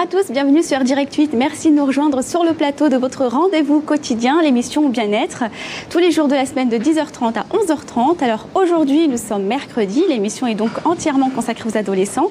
à tous, bienvenue sur Direct 8. Merci de nous rejoindre sur le plateau de votre rendez-vous quotidien, l'émission Bien-être, tous les jours de la semaine de 10h30 à 11h30. Alors aujourd'hui, nous sommes mercredi, l'émission est donc entièrement consacrée aux adolescents.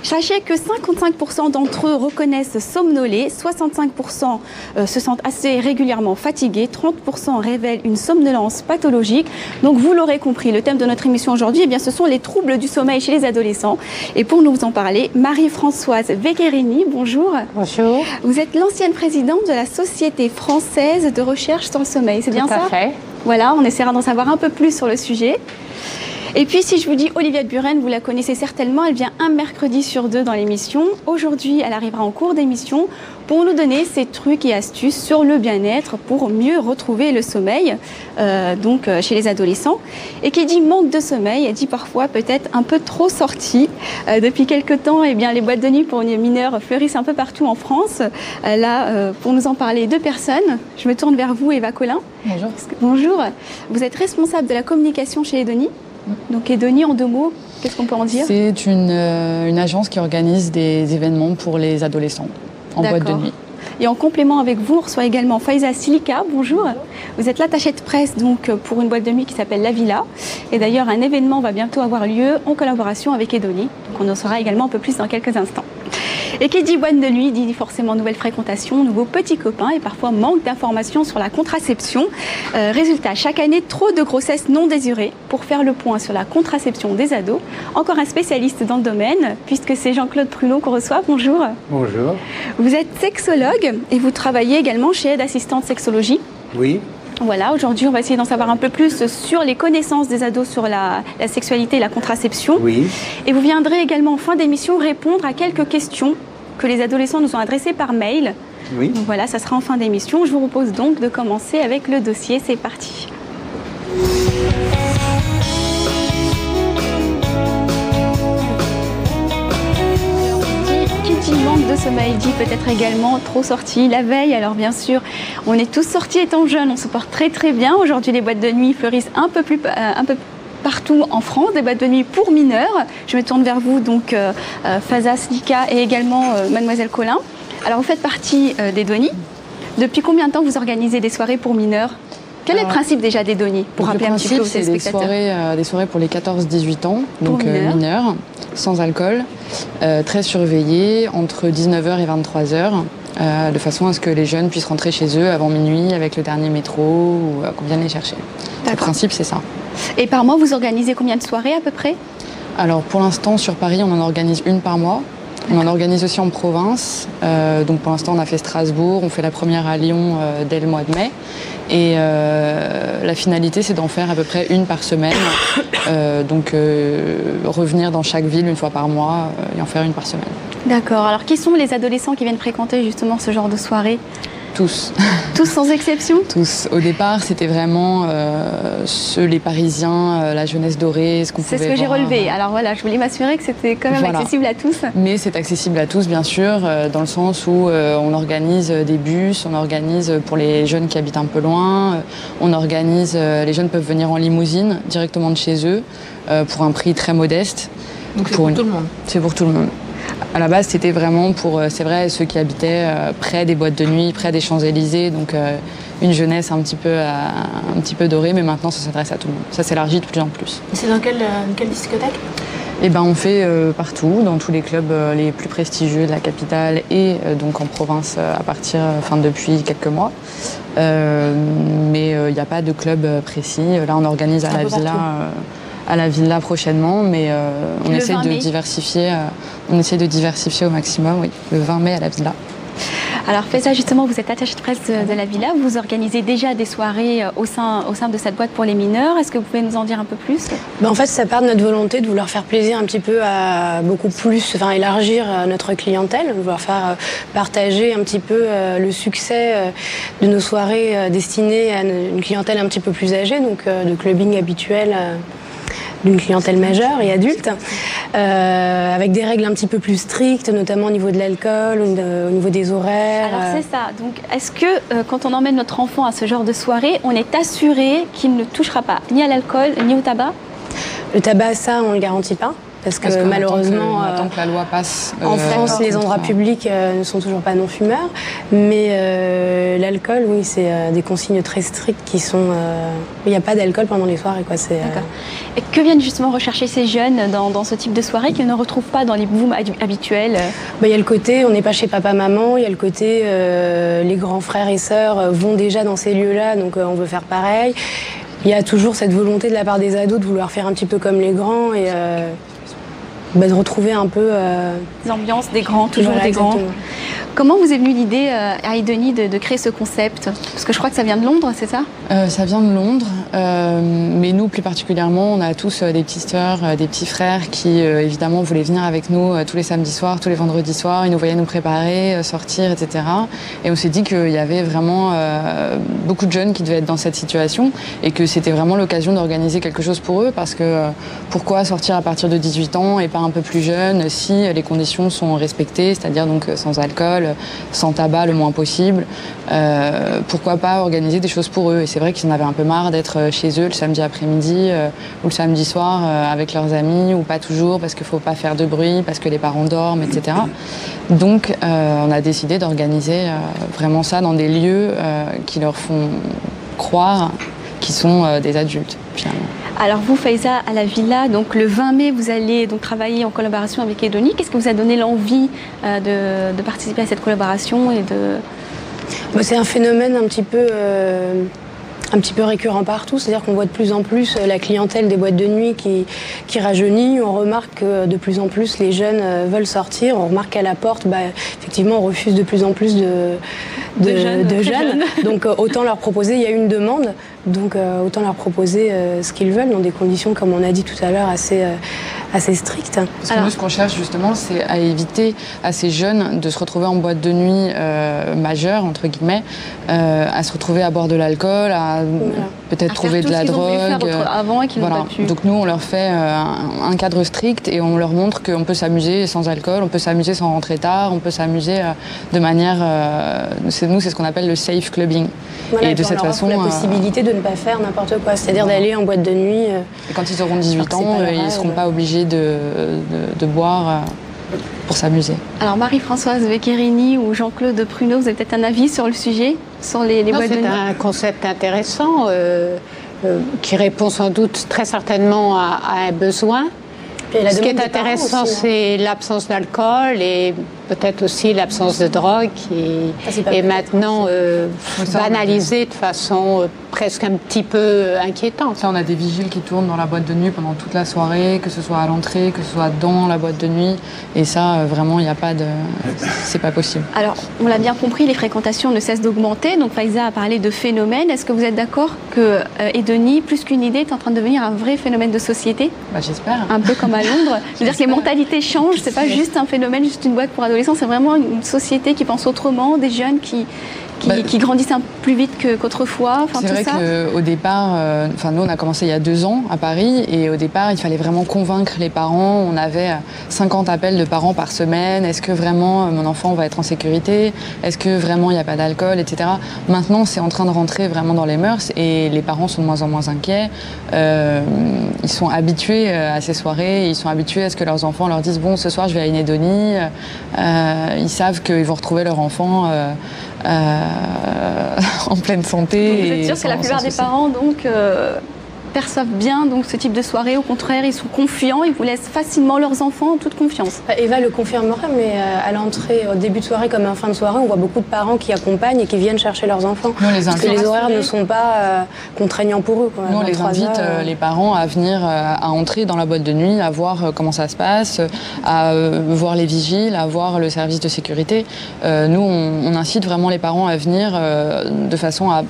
Sachez que 55% d'entre eux reconnaissent somnoler, 65% se sentent assez régulièrement fatigués, 30% révèlent une somnolence pathologique. Donc vous l'aurez compris, le thème de notre émission aujourd'hui, eh bien, ce sont les troubles du sommeil chez les adolescents. Et pour nous en parler, Marie-Françoise Veccherini, bonjour. Bonjour. Vous êtes l'ancienne présidente de la Société française de recherche sur le sommeil, c'est bien ça? Tout à fait. Voilà, on essaiera d'en savoir un peu plus sur le sujet. Et puis, si je vous dis Oliviette Buren, vous la connaissez certainement, elle vient un mercredi sur deux dans l'émission. Aujourd'hui, elle arrivera en cours d'émission pour nous donner ses trucs et astuces sur le bien-être pour mieux retrouver le sommeil chez les adolescents. Et qui dit manque de sommeil, elle dit parfois peut-être un peu trop sorti. Depuis quelques temps, eh bien, les boîtes de nuit pour les mineurs fleurissent un peu partout en France. Pour nous en parler, deux personnes. Je me tourne vers vous, Eva Collin. Bonjour. Bonjour. Vous êtes responsable de la communication chez Edonie. Donc Edonie, en deux mots, qu'est-ce qu'on peut en dire? C'est une agence qui organise des événements pour les adolescents en boîte de nuit. Et en complément avec vous, on reçoit également Faiza Silika. Bonjour. Vous êtes l'attachée de presse donc, pour une boîte de nuit qui s'appelle La Villa. Et d'ailleurs, un événement va bientôt avoir lieu en collaboration avec Edonie. Donc on en saura également un peu plus dans quelques instants. Et qui dit boîte de nuit dit forcément nouvelle fréquentation, nouveaux petits copains et parfois manque d'informations sur la contraception. Résultat, chaque année, trop de grossesses non désirées. Pour faire le point sur la contraception des ados, encore un spécialiste dans le domaine, puisque c'est Jean-Claude Prunot qu'on reçoit. Bonjour. Bonjour. Vous êtes sexologue et vous travaillez également chez Aide Assistante Sexologie. Oui. Voilà, aujourd'hui, on va essayer d'en savoir un peu plus sur les connaissances des ados sur la sexualité et la contraception. Oui. Et vous viendrez également en fin d'émission répondre à quelques questions que les adolescents nous ont adressées par mail. Oui. Donc voilà, ça sera en fin d'émission. Je vous propose donc de commencer avec le dossier. C'est parti. Manque de sommeil dit peut-être également trop sorti la veille. Alors bien sûr, on est tous sortis étant jeunes, on se porte très très bien. Aujourd'hui, les boîtes de nuit fleurissent un peu partout en France, des boîtes de nuit pour mineurs. Je me tourne vers vous, donc Faiza Silika et également Mademoiselle Collin. Alors vous faites partie d'Edonie. Depuis combien de temps vous organisez des soirées pour mineurs? Quel est le principe déjà d'Edonie, pour rappeler un petit peu aux téléspectateurs? Des soirées pour les 14-18 ans, donc mineurs, sans alcool, très surveillés, entre 19h et 23h, de façon à ce que les jeunes puissent rentrer chez eux avant minuit avec le dernier métro ou qu'on vienne les chercher. Le principe, c'est ça. Et par mois, vous organisez combien de soirées à peu près? Alors pour l'instant, sur Paris, on en organise une par mois. On en organise aussi en province. Donc pour l'instant, on a fait Strasbourg, on fait la première à Lyon dès le mois de mai. Et la finalité, c'est d'en faire à peu près une par semaine. Revenir dans chaque ville une fois par mois et en faire une par semaine. D'accord. Alors qui sont les adolescents qui viennent fréquenter justement ce genre de soirée? Tous. Tous sans exception? Tous. Au départ, c'était vraiment les Parisiens, la jeunesse dorée, ce qu'on pouvait voir. C'est ce que j'ai relevé. Alors voilà, je voulais m'assurer que c'était quand même accessible à tous. Mais c'est accessible à tous, bien sûr, dans le sens où on organise des bus, on organise pour les jeunes qui habitent un peu loin, les jeunes peuvent venir en limousine directement de chez eux pour un prix très modeste. Donc c'est pour tout le monde? C'est pour tout le monde. À la base, c'était vraiment pour, c'est vrai, ceux qui habitaient près des boîtes de nuit, près des Champs-Élysées, donc une jeunesse un petit peu dorée, mais maintenant ça s'adresse à tout le monde. Ça s'élargit de plus en plus. Et c'est dans quelle discothèque? Eh ben, on fait partout, dans tous les clubs les plus prestigieux de la capitale et donc en province depuis quelques mois. Mais il n'y a pas de club précis. Là, on organise à la Villa prochainement, mais on essaie de diversifier au maximum, oui, le 20 mai à la Villa. Alors Faiza, justement, vous êtes attachée de presse de la Villa, vous organisez déjà des soirées au sein de cette boîte pour les mineurs. Est-ce que vous pouvez nous en dire un peu plus? En fait, ça part de notre volonté de vouloir faire plaisir un petit peu à beaucoup plus, élargir notre clientèle, de vouloir faire partager un petit peu le succès de nos soirées destinées à une clientèle un petit peu plus âgée, donc de clubbing habituel. D'une clientèle majeure et adulte, avec des règles un petit peu plus strictes, notamment au niveau de l'alcool, au niveau des horaires. Alors c'est ça, donc est-ce que quand on emmène notre enfant à ce genre de soirée, on est assuré qu'il ne touchera pas ni à l'alcool ni au tabac? Le tabac, ça, on ne le garantit pas. parce que malheureusement, on attend que la loi passe. En France, les endroits publics ne sont toujours pas non-fumeurs, mais l'alcool, oui, c'est des consignes très strictes qui sont... il n'y a pas d'alcool pendant les soirées, quoi. D'accord. Et que viennent justement rechercher ces jeunes dans ce type de soirée qu'ils ne retrouvent pas dans les booms habituels? Il y a le côté, on n'est pas chez papa-maman, il y a le côté, les grands frères et sœurs vont déjà dans ces lieux-là, donc on veut faire pareil. Il y a toujours cette volonté de la part des ados de vouloir faire un petit peu comme les grands et de retrouver un peu... l'ambiance des grands, toujours voilà, des exactement. grands. Comment vous est venue l'idée à Edonie de créer ce concept? Parce que je crois que ça vient de Londres, c'est ça? Ça vient de Londres, mais nous plus particulièrement, on a tous des petites sœurs, des petits frères qui évidemment voulaient venir avec nous tous les samedis soirs, tous les vendredis soirs. Ils nous voyaient nous préparer, sortir, etc. Et on s'est dit qu'il y avait vraiment beaucoup de jeunes qui devaient être dans cette situation et que c'était vraiment l'occasion d'organiser quelque chose pour eux, parce que pourquoi sortir à partir de 18 ans et pas un peu plus jeune si les conditions sont respectées, c'est-à-dire donc sans alcool, sans tabac le moins possible. Pourquoi pas organiser des choses pour eux? Et c'est vrai qu'ils en avaient un peu marre d'être chez eux le samedi après-midi ou le samedi soir avec leurs amis, ou pas toujours parce qu'il ne faut pas faire de bruit, parce que les parents dorment, etc. Donc on a décidé d'organiser vraiment ça dans des lieux qui leur font croire qu'ils sont des adultes, finalement. Alors vous, Faiza, à la Villa, donc le 20 mai, vous allez donc travailler en collaboration avec Edonie. Qu'est-ce qui vous a donné l'envie de participer à cette collaboration et de... C'est un phénomène un petit peu récurrent partout, c'est-à-dire qu'on voit de plus en plus la clientèle des boîtes de nuit qui rajeunit. On remarque que de plus en plus les jeunes veulent sortir. On remarque qu'à la porte, effectivement, on refuse de plus en plus de jeunes. Donc autant leur proposer, il y a une demande, donc autant leur proposer ce qu'ils veulent dans des conditions, comme on a dit tout à l'heure, assez strictes. Parce que nous, ce qu'on cherche justement, c'est à éviter à ces jeunes de se retrouver en boîte de nuit majeure, entre guillemets, à se retrouver à boire de l'alcool, à peut-être trouver de la drogue. Avant et qu'ils n'ont pas pu. Donc nous, on leur fait un cadre strict et on leur montre qu'on peut s'amuser sans alcool, on peut s'amuser sans rentrer tard, on peut s'amuser de manière... Nous, c'est ce qu'on appelle le safe clubbing. Voilà, et de cette façon, la possibilité de ne pas faire n'importe quoi, c'est-à-dire d'aller en boîte de nuit. Et quand ils auront 18 ans, ils ne seront pas obligés de boire pour s'amuser. Alors Marie-Françoise Vecchiarini ou Jean-Claude Pruneau, vous avez peut-être un avis sur le sujet, sur les boîtes de nuit? C'est un concept intéressant qui répond sans doute très certainement à un besoin. Ce qui est intéressant, c'est l'absence d'alcool et peut-être aussi l'absence de drogue qui est maintenant banalisée de façon presque un petit peu inquiétante. Ça, on a des vigiles qui tournent dans la boîte de nuit pendant toute la soirée, que ce soit à l'entrée, que ce soit dans la boîte de nuit. Et ça, vraiment, il n'y a pas de... C'est pas possible. Alors, on l'a bien compris, les fréquentations ne cessent d'augmenter. Donc, Faiza a parlé de phénomène. Est-ce que vous êtes d'accord que Edonie, plus qu'une idée, est en train de devenir un vrai phénomène de société? J'espère. Un peu comme à Londres. Je veux dire que les mentalités changent. C'est pas juste un phénomène, juste une boîte pour adolescents. C'est vraiment une société qui pense autrement, des jeunes qui grandissent un peu plus vite qu'autrefois. C'est vrai qu'au départ, nous on a commencé il y a 2 ans à Paris et au départ il fallait vraiment convaincre les parents. On avait 50 appels de parents par semaine. Est-ce que vraiment mon enfant va être en sécurité? Est-ce que vraiment il n'y a pas d'alcool, etc. Maintenant c'est en train de rentrer vraiment dans les mœurs et les parents sont de moins en moins inquiets. Ils sont habitués à ces soirées, ils sont habitués à ce que leurs enfants leur disent bon ce soir je vais à une Edonie. Ils savent qu'ils vont retrouver leur enfant en pleine santé. Donc vous êtes sûr que la plupart des parents perçoivent bien donc, ce type de soirée? Au contraire, ils sont confiants, ils vous laissent facilement leurs enfants en toute confiance? Eva le confirmera, mais à l'entrée, au début de soirée comme en fin de soirée, on voit beaucoup de parents qui accompagnent et qui viennent chercher leurs enfants. Parce que les horaires ne sont pas contraignants pour eux. Nous, on les invite, les parents, à venir, à entrer dans la boîte de nuit, à voir comment ça se passe, à voir les vigiles, à voir le service de sécurité. Nous, on incite vraiment les parents à venir de façon à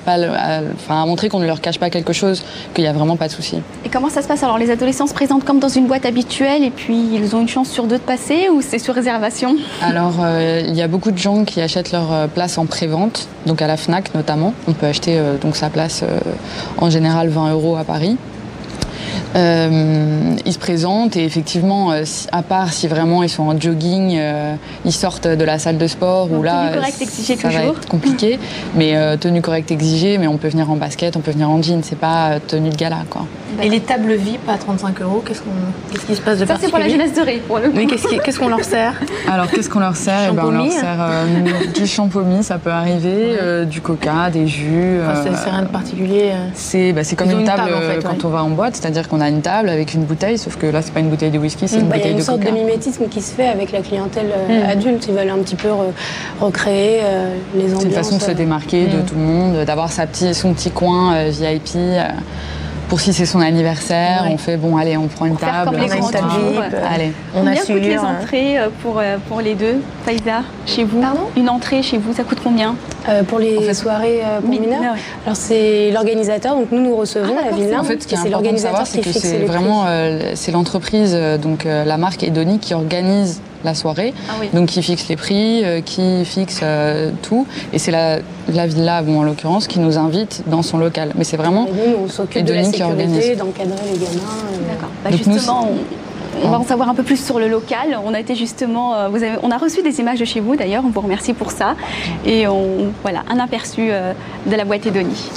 montrer qu'on ne leur cache pas quelque chose, qu'il y a vraiment pas de souci. Et comment ça se passe? Alors les adolescents se présentent comme dans une boîte habituelle et puis ils ont une chance sur 2 de passer, ou c'est sur réservation? Alors il y a beaucoup de gens qui achètent leur place en pré-vente, donc à la Fnac notamment. On peut acheter donc sa place en général 20 € à Paris. Ils se présentent et effectivement, à part si vraiment ils sont en jogging, ils sortent de la salle de sport ou là, tenue correcte exigée ça toujours. va être compliqué. Mais tenue correcte exigée, mais on peut venir en basket, on peut venir en jean, c'est pas tenue de gala, quoi. Et les tables VIP à 35 €, qu'est-ce qui se passe de particulier? Ça, c'est pour la jeunesse dorée, pour le coup. Mais qu'est-ce qu'on leur sert? Alors, qu'est-ce qu'on leur sert? On leur sert du champomis, ça peut arriver, du coca, des jus. C'est rien de particulier. C'est comme une table, en fait, quand on va en boîte, c'est-à-dire qu'on a une table avec une bouteille, sauf que là, c'est pas une bouteille de whisky, c'est une bouteille de coca. Il y a une sorte de mimétisme qui se fait avec la clientèle adulte. Ils veulent un petit peu recréer les ambiances. C'est une façon de se démarquer de tout le monde, d'avoir son petit coin VIP. Pour si c'est son anniversaire, on fait bon, allez, on prend une table. Comme les grands tours. Allez. Combien coûtent les entrées pour les deux, Faiza, chez vous? Pardon? Une entrée chez vous, ça coûte combien? Pour les soirées pour mineurs, alors c'est l'organisateur, donc nous recevons la Villa. En fait, ce qui est c'est important de savoir, c'est que c'est vraiment c'est l'entreprise, donc la marque Edoni qui organise la soirée, donc qui fixe les prix, qui fixe tout, et c'est la Villa, en l'occurrence, qui nous invite dans son local. Mais c'est vraiment on s'occupe de la sécurité, d'encadrer les gamins. D'accord. Justement, on va en savoir un peu plus sur le local. On a été justement, on a reçu des images de chez vous d'ailleurs, on vous remercie pour ça, et voilà, un aperçu de la boîte Edoni.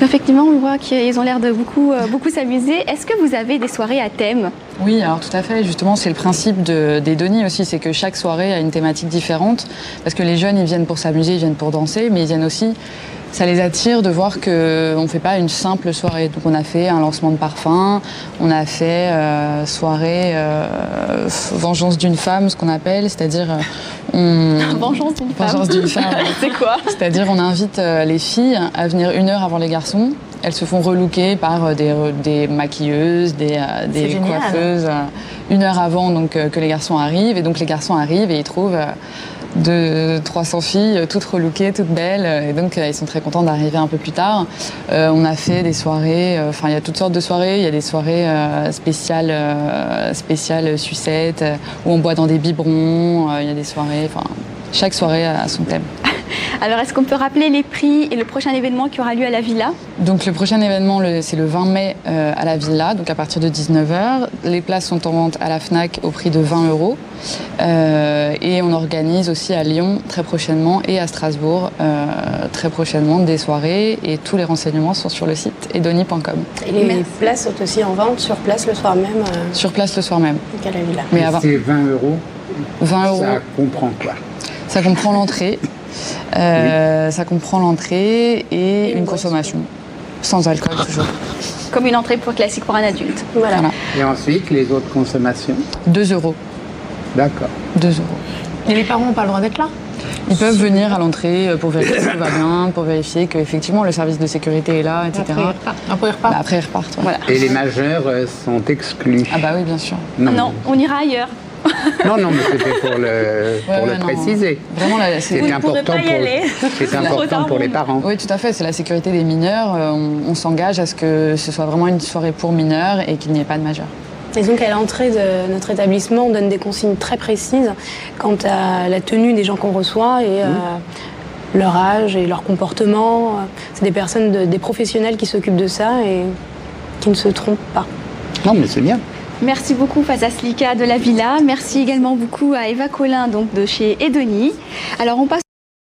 Effectivement, on voit qu'ils ont l'air de beaucoup s'amuser. Est-ce que vous avez des soirées à thème? Oui, alors tout à fait. Justement, c'est le principe d'Edoni aussi, c'est que chaque soirée a une thématique différente. Parce que les jeunes, ils viennent pour s'amuser, ils viennent pour danser, mais ils viennent aussi... Ça les attire de voir qu'on ne fait pas une simple soirée. Donc on a fait un lancement de parfum, on a fait soirée vengeance d'une femme, ce qu'on appelle, c'est-à-dire... Vengeance d'une femme. Vengeance d'une femme. C'est quoi? C'est-à-dire on invite les filles à venir 1 heure avant les garçons. Elles se font relooker par des maquilleuses, des coiffeuses, 1 heure avant donc, que les garçons arrivent. Et donc les garçons arrivent et ils trouvent... de 300 filles, toutes relookées, toutes belles, et donc ils sont très contents d'arriver un peu plus tard. On a fait des soirées, il y a toutes sortes de soirées, il y a des soirées spéciales sucettes, où on boit dans des biberons, il y a des soirées, chaque soirée a son thème. Alors, est-ce qu'on peut rappeler les prix et le prochain événement qui aura lieu à la Villa? Donc, le prochain événement, c'est le 20 mai à la Villa, donc à partir de 19h. Les places sont en vente à la Fnac au prix de 20 €. Et on organise aussi à Lyon très prochainement et à Strasbourg très prochainement des soirées. Et tous les renseignements sont sur le site edoni.com. Et les places sont aussi en vente sur place le soir même Sur place le soir même. Donc à la Villa. Mais c'est 20 €. 20 €. Ça comprend quoi? Ça comprend l'entrée. Ça comprend l'entrée et une consommation. Sans alcool, toujours. Comme une entrée classique pour un adulte. Voilà. Et ensuite, les autres consommations? 2 €. D'accord. 2 €. Et les parents n'ont pas le droit d'être là? Ils peuvent venir à l'entrée pour vérifier que tout va bien, pour vérifier qu'effectivement le service de sécurité est là, etc. Après, ils repartent. Après, ils repartent. Ouais. Voilà. Et les majeurs sont exclus? Ah bah oui, bien sûr. Non, on ira ailleurs. Non, mais c'était pour le préciser. Vraiment, c'est important, pour les parents. Oui, tout à fait. C'est la sécurité des mineurs. On s'engage à ce que ce soit vraiment une soirée pour mineurs et qu'il n'y ait pas de majeurs. Et donc à l'entrée de notre établissement, on donne des consignes très précises quant à la tenue des gens qu'on reçoit et leur âge et leur comportement. C'est des personnes, des professionnels qui s'occupent de ça et qui ne se trompent pas. Non, mais c'est bien. Merci beaucoup Faiza Slika de la Villa. Merci également beaucoup à Eva Collin donc de chez Edoni. Alors on passe